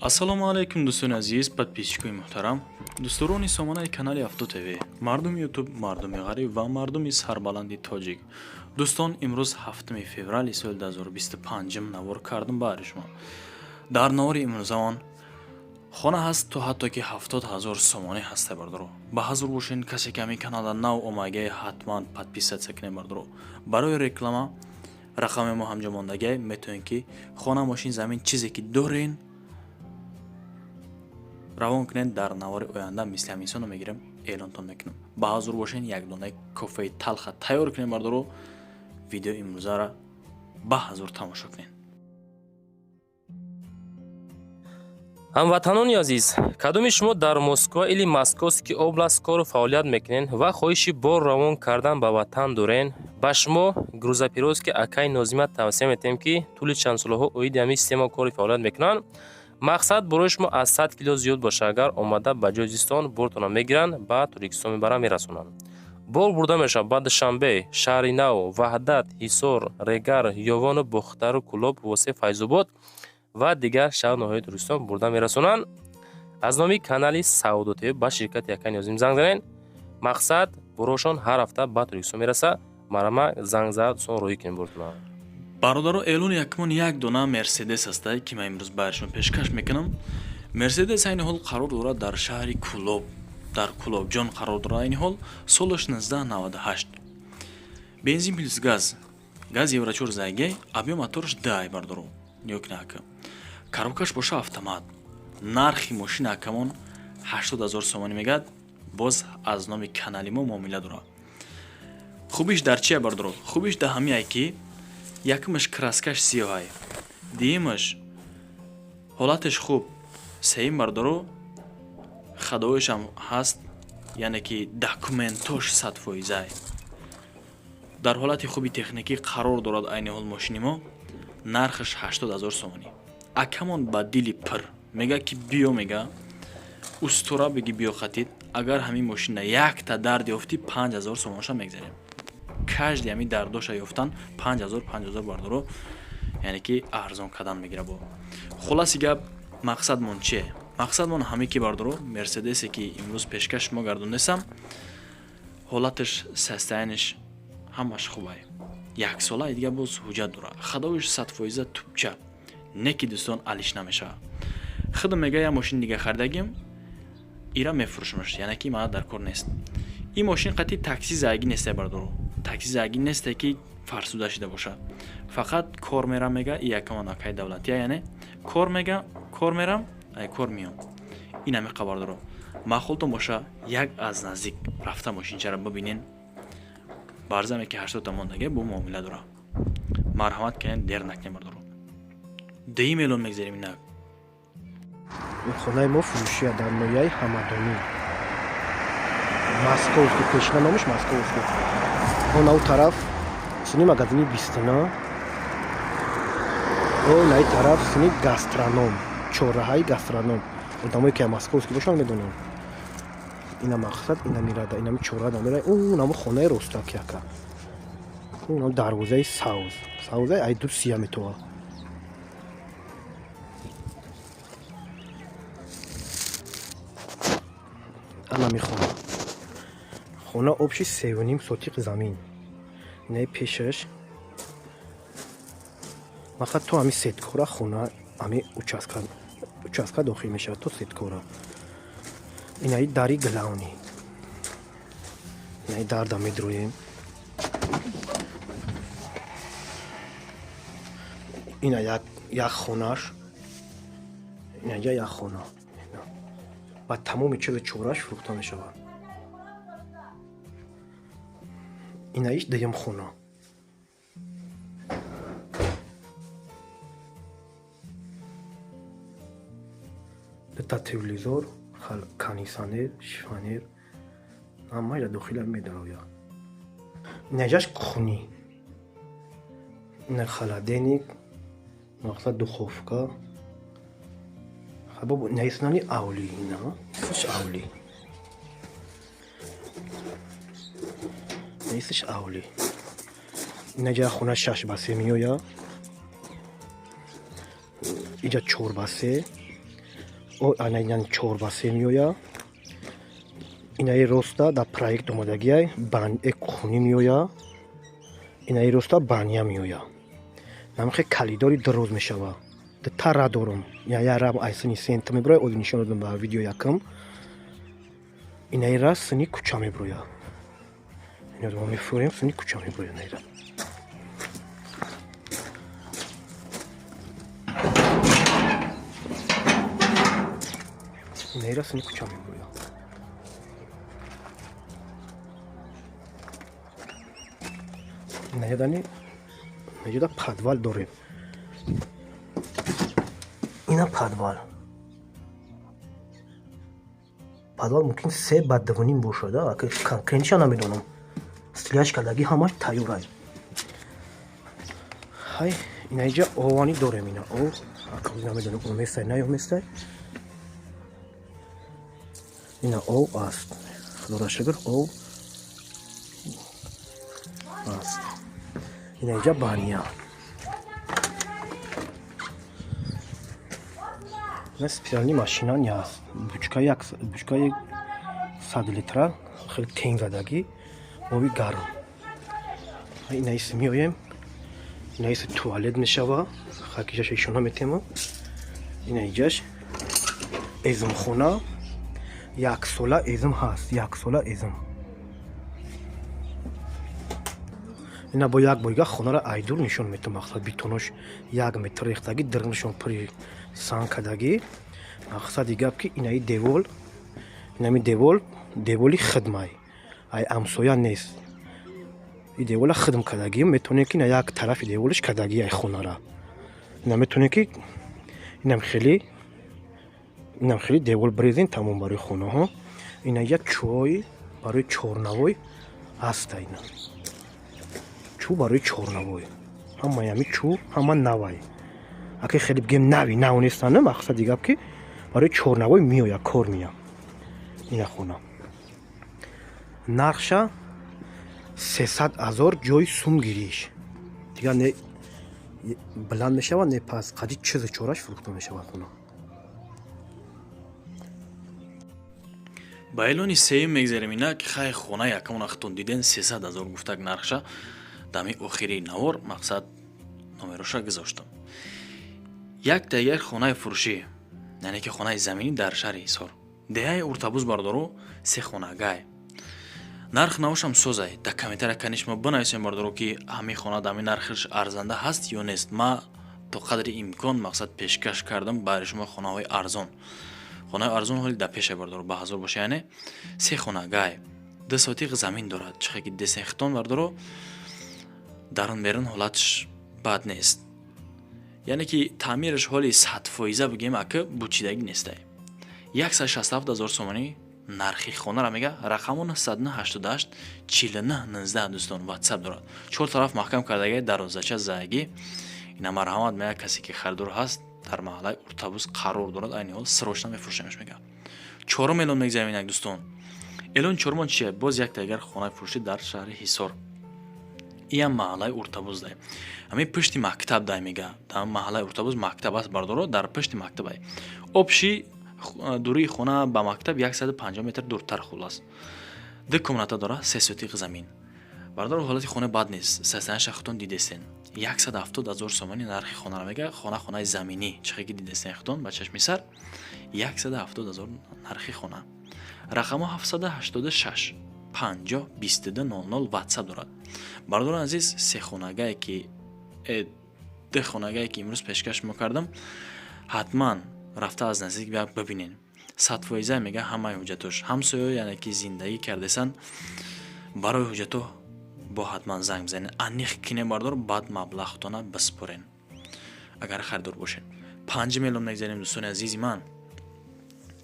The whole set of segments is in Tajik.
ассалому алайкум дӯстони азиз, подписчикои муҳтарам, дӯсторони сомонаи канали Авто ТВ, мардуми ютуб, мардуми ғариб ва мардуми сарбаланди тоҷик. дӯстон, имрӯз 7 феврали соли 2025 навор кардам баҳри шумо. дар навори имрӯзавон хона ҳаст то ҳатто ки 70,000 сомонӣ ҳаста бардуро. ба ҳазур бошен, касе ки ҳамин каналда нав омагае ҳатман подписатсия кунед бардуро. барои реклама рақами мо ҳамҷо мондагае метавонед ки хона, мошин, замин чизе ки дорен равон кунед. дар навори оянда мисли ҳаминсоно мегирем, эълонтон мекунам. ба ҳазур бошен, як донаи кофеи талха тайёр кунед бардуро. видео имрӯзаро ба ҳазур тамошо кунед. ҳамватанони азиз, кадоми шумо дар Москва или Московский област кору фаъолият мекунед ва хоҳиши бор равон кардан ба ватан дорен, ба шумо грузопировски акаи Нозима тавсия метем ки тӯли чандсолаҳо оиди ҳамин система кору фаъолият мекунанд. мақсад барои шумо аз 100 кило зиёд боша, агар омада ба ҷои зистон бортона мегиранд, ба Туркистон мебаранд, мерасонанд. бор бурда мешавад ба Душанбе, Шаҳри Нав, Ваҳдат, Ҳисор, Регар, Ёвону, Бухтару, Кӯлоб, Восе, Файзобод ва дигар шаҳрноҳои Туркистон бурда мерасонанд. аз номи канали Саудо ТВ ба ширкати Акаи Нозим занг занед. мақсад борошон ҳар ҳафта ба Туркистон мераса. марама занг зад сон роҳӣ кунем бортона. бародаро, эълони якмон як дона Мерседес аста ки ман имрӯз баҳршон пешкаш мекунам. Мерседес айни ҳол қарор дорад дар шаҳри Кӯлоб, дар Кӯлобҷон қарор дорад. айни ҳол солаш 1998. бензин плюс газ евро 4 зайгай, объем моторш дай бардаро. ёкнака коробкаш боша автомат. нархи мошина акамон 80,000 сомонӣ мегад. боз аз номи канали мо муомила дорад. хубиш дар чия бардаро? хубиш дар ҳамин ки якмаш краскаш сиёҳай, диимаш ҳолаташ хуб сеҳим бардаро, хадоишам ҳаст, яъне ки документош 100%. дар ҳолати хуби техникӣ қарор дорад айни ҳол мошини мо. нархаш 80,000 сомонӣ. акамон ба дили пир мега ки биё, мега устура биги биё хатид. агар ҳамин мошина якта дард ёфтӣ 5,000 сомонша мегзарем. кажди ҳамин дардоша ёфтан 5,000 бардаро, яъне ки арзон кардан мегира. бо хулоси гап, мақсадмон чие? мақсадмон ҳамин ки бардаро Мерседесе ки имрӯз пешкаш мо гардонесам, ҳолаташ состояниш ҳамаш хубай. як солаи дига боз ҳуҷҷат дора. хадоиш 100% тупча, не ки дӯстон алиш намешавад. худам мега я мошин дига хардагим, ира мефурӯшмаш, яъне ки мана дар кор нест. ин мошин қати такси зайгӣ несте бардаро. такси зайгӣ несте ки фарсуда шида бошад. фақат кор мерам мега, и якамон акаи давлатия, яъне кор мега, кор мерам, ай кор миём. ин ҳами хабар доро. махолтон боша, як аз наздик рафта мошинчаро бибинен. барзаме ки 80 та мондагӣ бо муомила дора. марҳамат кунед, дер накунед бардаро. деи мелон мегзарем. инак хонаи мо фурӯшия дар ноҳияи Ҳамадонӣ, Московский, пешина номиш Московский. он ав тараф сини магазини Бистина, он ай тараф сини гастроном, чораҳаи гастроном. одамое ки Московский бошанд медонанд. ина мақсад, ина мирада, ина чора намера. он хонаи Ростакяка. он дарвозаи Савз. Савзаи айдур сия метова. ана мехона. хона обши 3.5 сотиқ замин. ина пешаш. мақсад то ҳами сеткора хона, ҳами участка дохил мешавад то сеткора. инаи дари главни. инаи дарда медроем. ина як хонаш. ина як хона. ва тамоми чизи чораш фурӯхта мешавад. инаиш дуюм хона. дута телевизор, кондиционер, шифонер, ҳамаи дохила медарояд. инаҷаш кухни. ина холодильник, мақсад духовка. хабоб наиснани авли, ина исш авли. наисш авли. инаҷа хона 6 ба 3 меояд. اینجا 4 بسه айна чорбасе меоя. Инаи роста дар проект омадагиай куни меоя. Инаи роста баня меоя. намхе калидори дароз мешава. Тара дорам. Ярам айсини сент меброя, оди нишон додам ба видео якам. Инаи ра сини куча меброя. Ино дома мефурем сини куча меброя инаира. Инаира сини куча меброя. Инаидани наҷуда падвал дорем. Ина падвал. Падвал мумкин 3 ба 2 бошад, конкретиша намедонам. Стилияш кардаги ҳамаш тайёрай. Ҳай, ина иҷа овани дорем ина. Ов, акави намедонам оместай, не оместай. Ина ов аст. Худоро шукр, ов аст. Ина иҷа баня. Ина специални машина неаст. Бучкаи 100 литра, хеле тен задаги, оби гарм. Инаиси меоем. Инаиси туалет мешава. Хакишаш ишона метема. Ина иҷаш эзмхона. 1 сола эзм ҳаст. 1 сола эзм. ина бо як бойга хонара айдур нишон метам. Мақсад битонош 1 метр рехтаги диргнишон пури сан кадаги. Мақсади гап ки инаи девол, инами деволи хидмай. Ай амсоя нест. И девола хидм кадаги метоне ки на як тарафи деволиш кадаги ай хонара. Ина метоне ки инам хели девол брезин тамом барои хонаҳо. Ина як чой барои чорнавой аста ина. Чӯ барои чорнавой. Ҳама ями чӯ, ҳама навай. Аке хеле бигем нави наонестана, мақсади гап ки барои чорнавой меоя кор мея. Ина хона. Нархша 300 000 ҷои сум гириш. Дигар не баланд мешава, не пас. Қади чизи чораш фурӯхта мешава хона. ба эълони сеюм мегзарем ина ки хай хона якамон ахтон диден 300 000 гуфтак нархша. Дами охири навор мақсад номероша гузоштам. Як дигар хонаи фурӯшӣ, яъне ки хонаи заминӣ дар шаҳри Ҳисор. Деҳаи уртабуз бардору 3 хонагай. Нарх навошам созай. Да комментария канишма бинависем бардору ки ҳамин хона дами нархиш арзанда ҳаст ё нест. Ма то қадри имкон мақсад пешкаш кардам барои шумо хонаҳои арзон. Хонаи арзон ҳоли да пеша бардору ба ҳазор боша, яъне 3 хонагай. 2 сотиқ замин дорад. Чихе ки десехтон бардору дарун берун ҳолатш бад нест. Яъне ки таъмираш ҳоли 100% бигем ака бучидаги нестай. 167 000 сомонӣ нархи хонара мега. Рақамон 188 49 19 дӯстон WhatsApp дорад. 4 тараф маҳкам кардаги дарозача зааги. Ина марҳамат мега касе ки харидор ҳаст дар маҳаллаи уртабуз қарор дорад. Айни ҳол срочно мефурӯшамаш мега. 4 эълон мегзарем инак дӯстон. Эълони чорумон чия? Боз як дигар хонаи фурӯшӣ дар шаҳри Ҳисор. Иам маҳаллаи уртабуз дай. Ҳамин пишти мактаб дай мега. Дар маҳаллаи уртабуз мактаб аст бардоро, дар пишти мактаб ай. Обши дурии хона ба мактаб 150 метр дуртар хулас. 2 комната дора, 3 сотиқ замин. Бардоро ҳолати хона бад нест. Састанаша хутон дидесен. 170 000 сомонӣ нархи хонара мега. Хонаи заминӣ чихе ки дидесен хутон ба чашми сар 170 000 нархи хона. Рақамо 786 50 22 00 WhatsApp дорад. Бардор азиз, 3 хонагае ки 2 хонагае ки имрӯз пешкаш мекардам, ҳатман рафта аз наздик бибинен. 100% мега ҳамаи ҳуҷҷатош. Ҳамсоё яъне ки зиндагӣ кардасан барои ҳуҷҷато бо ҳатман занг бизанен. Аниқ кине бардор баъд маблағтона биспорен. Агар харидор бошен. 5 миллион мегзарем дӯстони азизи ман.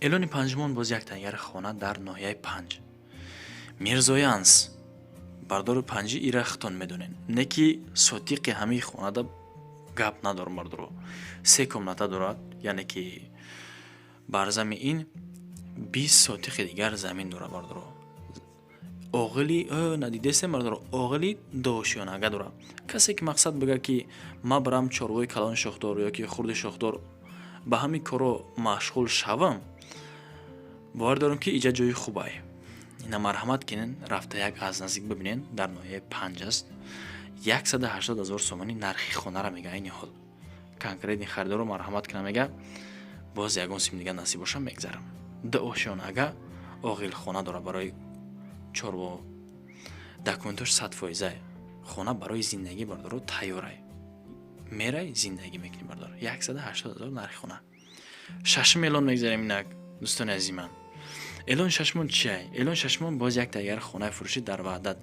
Эълони панҷумон боз як тангар хона дар ноҳияи 5. Мирзоянс бардору 5 ира хитон медонен. Не ки сотиқи ҳамин хонада гап надорам бардоро. 3 комната дорад, яъне ки барзами ин 20 сотиқи дигар замин дорад бардоро. оғили надидесем бардоро, оғили доошёнага дорад. Касе ки мақсад бига ки ма барам чорвои калони шохдор ё ки хурди шохдор ба ҳамин коро машғул шавам, бовар дорам ки иҷа ҷои хубае. Ина марҳамат кинен, рафта як аз наздик бибинен, дар ноҳияи 5 аст. 180,000 сомонӣ нархи хонара мега айни ҳол. Конкретни харидоро марҳамат кина мега, боз ягон сим дига насиб бошам мегзарам. Ду ошёнага оғил хона дора барои чорво. Документош 100%. Хона барои зиндагӣ бардоро тайёрай. Мерай зиндагӣ мекунӣ бардор. 180,000 нархи хона. 6 миллион мегзарем инак, дӯстони азизи ман. Элон шашмон чиай? Элон шашмон боз як тайяр хонаи фурӯшӣ дар Ваҳдат.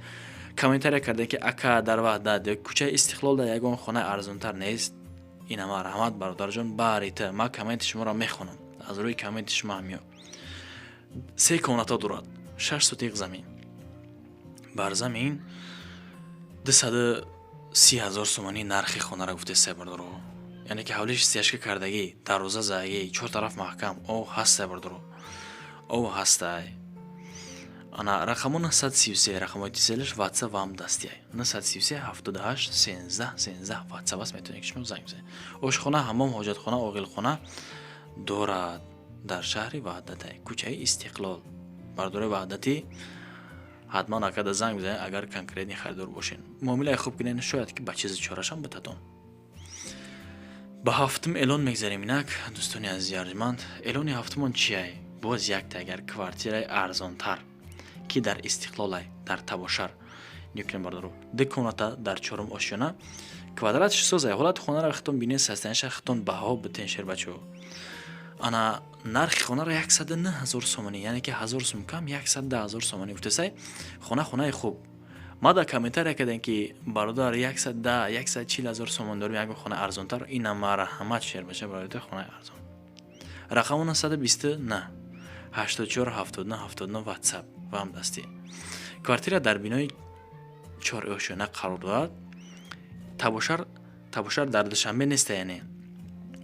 Комментария карда ки ака дар Ваҳдат ё кӯчаи Истиқлол дар ягон хонаи арзонтар нест. Ина марҳамат бародарҷон, барита, ман комменти шуморо мехонам. Аз рӯи комменти шумо ҳамё. 3 комната дорад, 6 сотиқ замин. Бар замин 230,000 сомонӣ нархи хонара гуфтесай бардоро. Яъне ки ҳавлиш стяжка кардагӣ, дарвоза загӣ, чор тараф маҳкам, ов ҳастай бардоро. Ов ҳастай. Ана рақамон 933 рақамои тиселаш WhatsApp вам дастияй. 933 78 13 13 WhatsApp аст, метавонед ки шумо занг бизанед. Ошхона, ҳаммом, ҳоҷатхона, оғилхона дорад дар шаҳри Ваҳдатай, кӯчаи Истиқлол. Бардори Ваҳдатӣ ҳатман акада занг бизанед агар конкретни харидор бошен. Муомилаи хуб кинен, шояд ки ба чизи чорашам бататон. Ба ҳафтум элон мегзарем инак, дӯстони азизи арҷманд. Элони ҳафтумон чиай? Боз як тагар квартираи арзонтар ки дар Истиқлолай, дар Табошар. Нюклен бардоро. 2 комната дар 4 ошёна. Квадратиш созай, ҳолат хонара хитон бинес ҳастанаша хитон баҳо битен шер бачо. Ана нархи хонара 109,000 сомонӣ, яъне ки 1000 сом кам 110,000 сомонӣ гуфтасай. Хонаи хуб. Мада комментария кардем ки бародар 140,000 сомон дорем ягон хона арзонтар, ина марҳамат шер бача бародар хонаи арзон. Рақамон 120 на 84 79 79 WhatsApp вам дасти. Квартира дар бинои 4 ошёна қарор дорад. Табошар дар Душанбе нест, яъне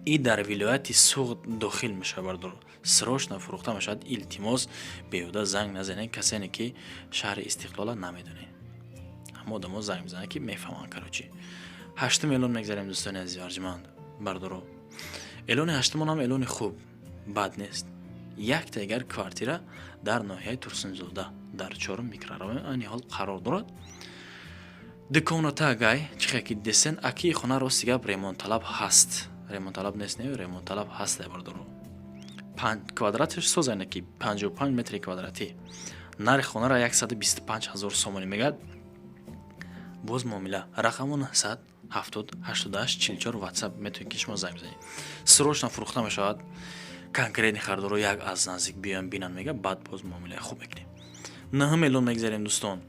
и дар вилояти Суғд дохил мешавад бардор. Срочно фурӯхта мешавад. Илтимос беҳуда занг назанед касене ки шаҳри Истиқлола намедонед. ҳама одамо занг мезананд ки мефаҳманд карочи. 8 миллион мегзарем дӯстони азизи арҷманд. Бардоро. Элони 8-мон ҳам элони хуб, бад нест. Як тайгар квартира дар ноҳияи Турсунзода дар 4 микрорайон айни ҳол қарор дорад. Дуконата гай чихаки десен аки хона рости гап ремонтталаб ҳаст. Ремонтталаб нест, не ремонтталаб ҳаст бардоро. 5 квадратиш созайна ки 55 метри квадратӣ. Нархи хонара 125,000 сомонӣ мегад. Боз муомила. Рақамон 900 70 88 44 WhatsApp метавонед ки шумо занг бизанед. Срочно фурӯхта мешавад. Конкретни харидоро як аз наздик биён бинан мега, баъд боз муомилаи хуб мекунем. 9 миллион мегзарем дӯстон.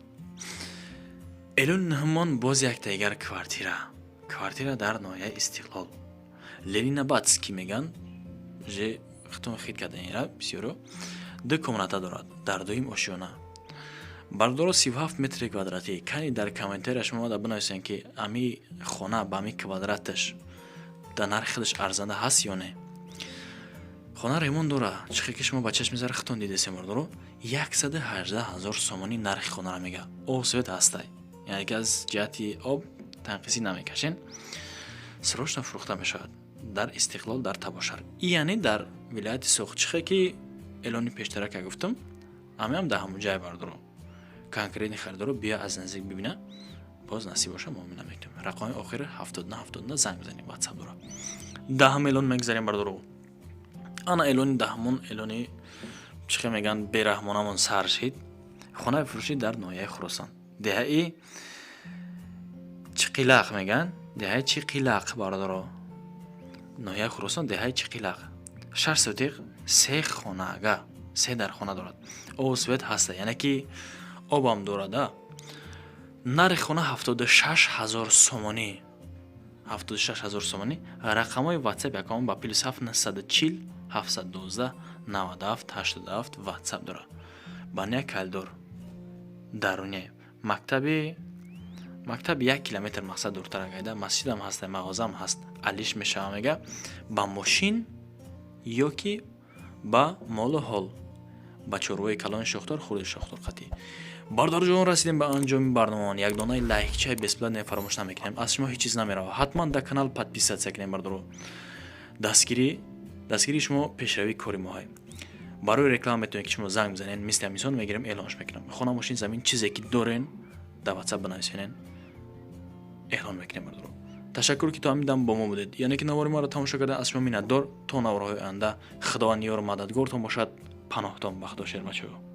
Элони 9-мон боз як тайгар квартира. Квартира дар ноҳияи Истиқлол. Ленинабадский меган. Же хитон хит кадаира бисёро. 2 комната дорад дар 2 ошёна. Бардоро 37 метри квадратӣ. Кани дар комментария шумо да бинависен ки ами хона ба ами квадраташ да нархи худаш арзанда ҳаст ё не. Хона ремонт дора. Чихе ки шумо ба чашм мезара хитон дидесем бардоро 118,000 сомонӣ нархи хонара мега. Об свет ҳастай. Яъне ки аз ҷиҳати об танқисӣ намекашен. Срочно фурӯхта мешавад дар Истиқлол, дар Табошар. Яъне дар вилояти Суғд. Чихе ки элони пештарака гуфтам, ҳамаам да ҳамон ҷай бардоро. Конкретни харидоро бия аз наздик бибина, боз насиб боша муомила мекунем. Рақами охири 79 79 занг бизанем, WhatsApp дора. 10 миллион мегзарем бардоро. Ана элони 10-мон элони чихе меган бераҳмонамон сар шид. Хонаи фурӯшӣ дар ноҳияи Хуросон. Деҳаи Чиқилақ меган. Деҳаи Чиқилақ бардоро. ноҳияи Хуросон, деҳаи Чиқилақ. 6 сотиқ 3 хонага, 3 дар хона дорад. Об свет ҳаста, яъне ки обам дорада. Нархи хона 76,000 сомонӣ. 76,000 сомонӣ. Рақамои WhatsApp якамон ба +7 940 712 97 87 WhatsApp дора. Бания калдор. Даруне. Мактаб 1 километр мақсад дуртар агайда. Масҷидам ҳаст, мағозам ҳаст. Алиш мешава мега. Ба мошин ё ки ба молу ҳол. Ба чорвои калони Шохтор, хурди Шохтор қатӣ. Бардарҷон, расидем ба анҷоми барномаон. Як донаи лайкчаи бесплатне фаромӯш намекунем. Аз шумо ҳеҷ чиз намерава. Ҳатман да канал подписатсия кунем бардоро. Дастгирӣ дастгири шумо пешравии кори моҳай. барои реклама метавонед ки шумо занг бизанед, мисли амисон мегирем, эълонш мекунам. мехоҳам мошини замин чизе ки дорен дар WhatsApp банависонед, эълон мекунем бардро. ташаккур ки то ҳамин бо мо будед. яъне ки навори маро тамошо карда аз шумо миннатдор. то навораҳои оянда худованд ёру мададгортон бошад. паноҳтон бахдошер мачо.